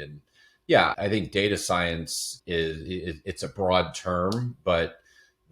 And yeah, I think data science it's a broad term, but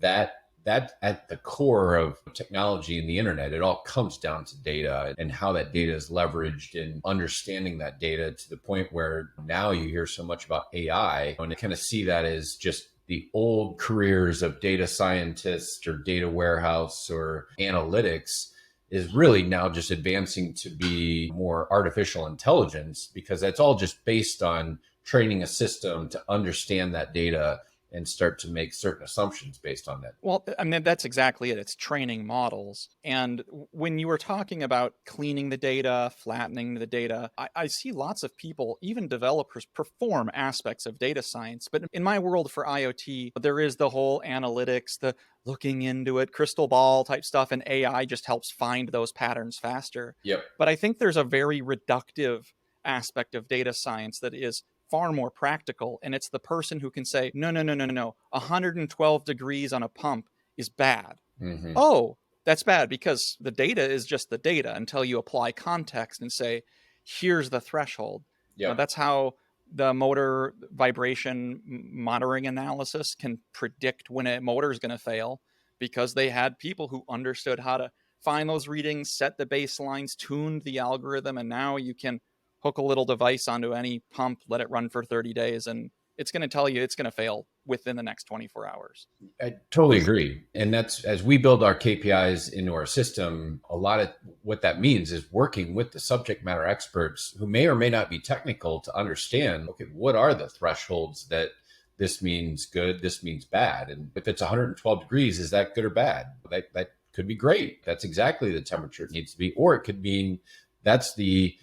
that at the core of technology and the internet, it all comes down to data and how that data is leveraged and understanding that data to the point where now you hear so much about AI and I kind of see that as just the old careers of data scientists or data warehouse or analytics is really now just advancing to be more artificial intelligence because that's all just based on training a system to understand that data and start to make certain assumptions based on that. Well, I mean, that's exactly it. It's training models. And when you were talking about cleaning the data, flattening the data, I see lots of people, even developers, perform aspects of data science. But in my world for IoT, there is the whole analytics, the looking into it, crystal ball type stuff, and AI just helps find those patterns faster. Yep. But I think there's a very reductive aspect of data science that is far more practical. And it's the person who can say, no, no, no, no, no, no. 112 degrees on a pump is bad. Mm-hmm. Oh, that's bad because the data is just the data until you apply context and say, here's the threshold. Yep. That's how the motor vibration monitoring analysis can predict when a motor is going to fail because they had people who understood how to find those readings, set the baselines, tuned the algorithm, and now you can hook a little device onto any pump, let it run for 30 days, and it's going to tell you it's going to fail within the next 24 hours. I totally agree. And that's as we build our KPIs into our system, a lot of what that means is working with the subject matter experts who may or may not be technical to understand, okay, what are the thresholds that this means good, this means bad? And if it's 112 degrees, is that good or bad? That could be great. That's exactly the temperature it needs to be. Or it could mean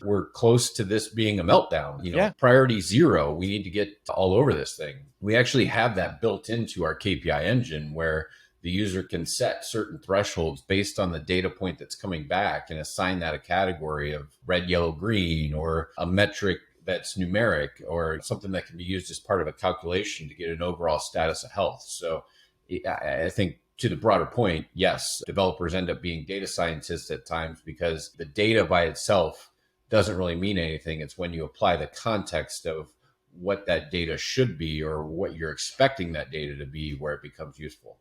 we're close to this being a meltdown, Yeah. priority 0. We need to get all over this thing. We actually have that built into our KPI engine where the user can set certain thresholds based on the data point that's coming back and assign that a category of red, yellow, green, or a metric that's numeric or something that can be used as part of a calculation to get an overall status of health. So I think to the broader point, yes, developers end up being data scientists at times because the data by itself doesn't really mean anything. It's when you apply the context of what that data should be or what you're expecting that data to be where it becomes useful.